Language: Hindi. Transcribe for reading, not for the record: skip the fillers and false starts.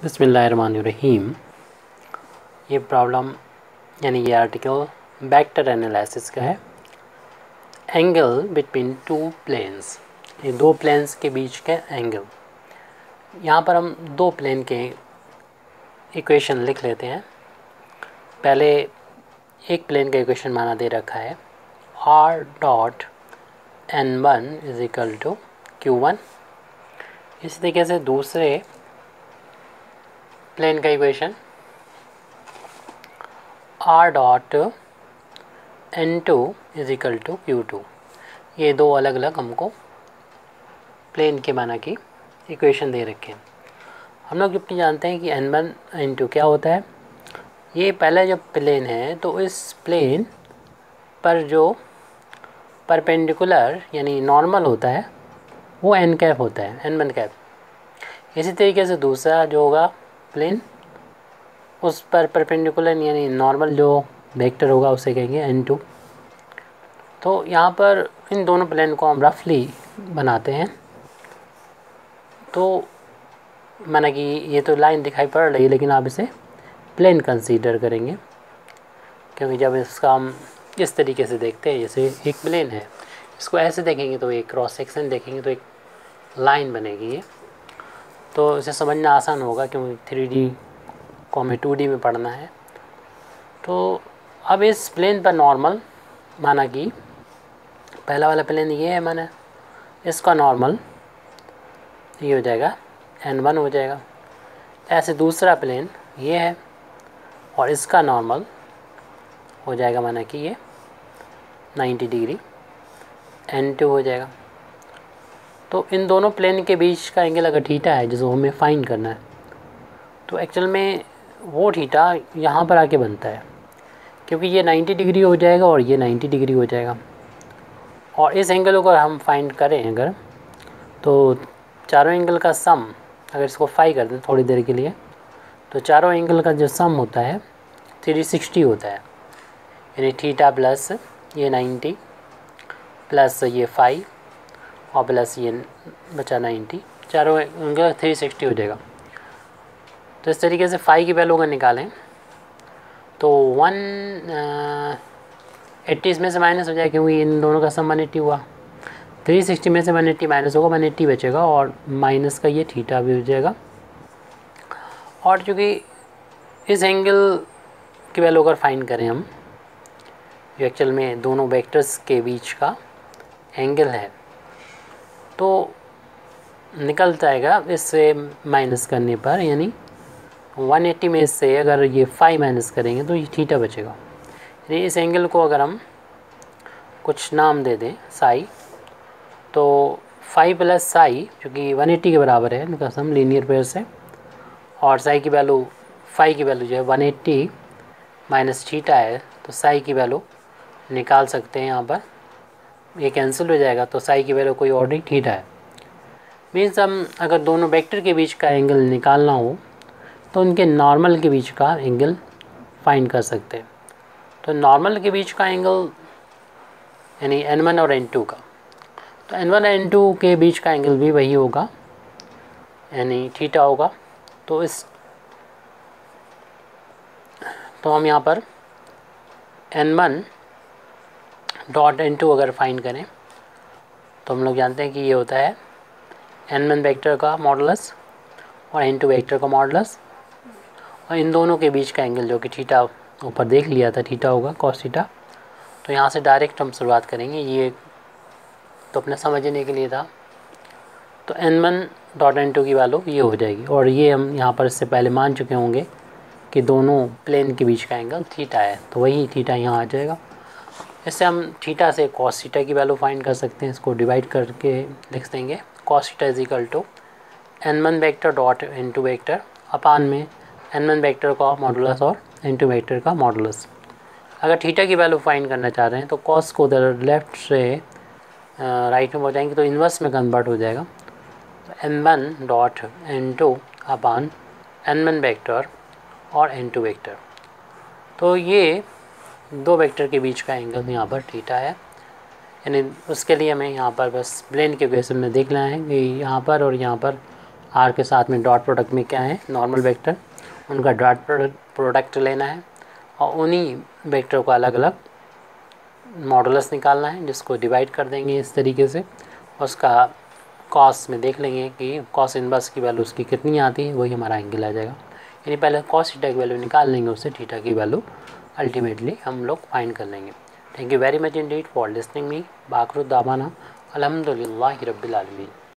बिस्मिल्लाहिर्रहमानिर्रहीम। ये प्रॉब्लम यानी ये आर्टिकल वेक्टर एनालिसिस का है। एंगल बिटवीन टू प्लेन्स, ये दो प्लेन्स के बीच का एंगल। यहाँ पर हम दो प्लेन के इक्वेशन लिख लेते हैं। पहले एक प्लेन का इक्वेशन माना दे रखा है r dot n1 is equal to q1। इसी तरीके से दूसरे प्लेन का equation r dot n2 is equal to q2। ये दो अलग अलग हमको प्लेन के माना की इक्वेशन दे रखे हैं। हम लोग जब जानते हैं कि n1 n2 क्या होता है। ये पहला जब प्लेन है तो इस प्लेन पर जो परपेंडिकुलर यानी नॉर्मल होता है वो n कैप होता है, n1 कैप। इसी तरीके से दूसरा जो होगा प्लेन, उस पर परपेंडिकुलर यानी नॉर्मल जो वेक्टर होगा उसे कहेंगे n2। तो यहाँ पर इन दोनों प्लेन को हम रफली बनाते हैं। तो माना कि ये तो लाइन दिखाई पड़ रही है, लेकिन आप इसे प्लेन कंसीडर करेंगे, क्योंकि जब इसका हम इस तरीके से देखते हैं, जैसे एक प्लेन है, इसको ऐसे देखेंगे तो एक क्रॉस सेक्शन देखेंगे तो एक लाइन बनेगी ये। तो इसे समझना आसान होगा, क्योंकि 3D को हमें 2D में पढ़ना है। तो अब इस प्लेन पर नॉर्मल माना कि पहला वाला प्लेन ये है, माना इसका नॉर्मल ये हो जाएगा n1 हो जाएगा। ऐसे दूसरा प्लेन ये है और इसका नॉर्मल हो जाएगा माना कि ये 90 डिग्री n2 हो जाएगा। तो इन दोनों प्लेन के बीच का एंगल अगर थीटा है जिसको हमें फाइंड करना है, तो एक्चुअल में वो थीटा यहाँ पर आके बनता है, क्योंकि ये 90 डिग्री हो जाएगा और ये 90 डिग्री हो जाएगा। और इस एंगल को हम फाइंड करें अगर, तो चारों एंगल का सम, अगर इसको फाई कर दें थोड़ी देर के लिए, तो चारों एंगल का जो सम होता है 360 होता है। यानी थीटा प्लस ये 90 प्लस ये 5 और प्लस ये बचा 90, चारों एंगल 360 हो जाएगा। तो इस तरीके से 5 की वैल्यू अगर निकालें तो 180 इसमें से माइनस हो जाएगा, क्योंकि इन दोनों का सम 180 हुआ। 360 में से 180 माइनस होगा, 180 बचेगा और माइनस का ये थीटा भी हो जाएगा। और चूँकि इस एंगल की वैल्यू अगर फाइंड करें हम, जो एक्चुअल में दोनों वेक्टर्स के बीच का एंगल है, तो निकल जाएगा इससे माइनस करने पर, यानी 180 में से अगर ये 5 माइनस करेंगे तो ये थीटा बचेगा। यानी इस एंगल को अगर हम कुछ नाम दे दें साई, तो 5 प्लस साई चूँकि 180 के बराबर है इनका सम लीनियर पेयर से, और साई की वैल्यू 5 की वैल्यू जो है 180 माइनस थीटा है, तो साई की वैल्यू निकाल सकते हैं। यहाँ पर ये कैंसिल हो जाएगा, तो साई की वैल्यू कोई और नहीं थीटा है। मीन्स हम अगर दोनों वेक्टर के बीच का एंगल निकालना हो तो उनके नॉर्मल के बीच का एंगल फाइंड कर सकते हैं। तो नॉर्मल के बीच का एंगल यानी n1 और n2 का, तो n1 और n2 के बीच का एंगल भी वही होगा, यानी थीटा होगा। तो हम यहाँ पर n1 डॉट n2 अगर फाइंड करें तो हम लोग जानते हैं कि ये होता है n1 वेक्टर का मॉडुलस और n2 वेक्टर का मॉडुलस, और इन दोनों के बीच का एंगल जो कि थीटा ऊपर देख लिया था, थीटा होगा कॉस थीटा। तो यहाँ से डायरेक्ट हम शुरुआत करेंगे, ये तो अपने समझने के लिए था। तो n1 डॉट n2 की वैल्यू ये हो जाएगी, और ये हम यहाँ पर इससे पहले मान चुके होंगे कि दोनों प्लेन के बीच का एंगल थीटा है, तो वही थीटा यहाँ आ जाएगा। इससे हम थीटा से कॉस थीटा की वैल्यू फाइंड कर सकते हैं। इसको डिवाइड करके लिख देंगे, cos theta is equal to n1 vector dot n2 vector upon में n1 वेक्टर का मॉडुलस और n2 वेक्टर का मॉडुलस। अगर थीटा की वैल्यू फाइंड करना चाह रहे हैं तो कॉस को उधर लेफ़्ट से राइट में हो जाएंगे, तो इन्वर्स में कन्वर्ट हो जाएगा। तो n1 डॉट n2 अपान n1 वेक्टर और n2 वेक्टर। तो ये दो वेक्टर के बीच का एंगल यहाँ पर थीटा है। यानी उसके लिए हमें यहाँ पर बस प्लेन के बेसिस में देख लेना है कि यहाँ पर और यहाँ पर आर के साथ में डॉट प्रोडक्ट में क्या है, नॉर्मल वेक्टर, उनका डॉट प्रोडक्ट लेना है और उन्हीं वेक्टर को अलग अलग मॉडुलस निकालना है, जिसको डिवाइड कर देंगे इस तरीके से। उसका कॉस में देख लेंगे कि कॉस इनवर्स की वैल्यू उसकी कितनी आती है, वही हमारा एंगल आ जाएगा। यानी पहले कॉस थीटा की वैल्यू निकाल लेंगे, उससे थीटा की वैल्यू अल्टीमेटली हम लोग फाइंड कर लेंगे। Thank you very much indeed for listening me. बाखरुद्दावाना अल्हम्दुलिल्लाहि रब्बिल आलमीन।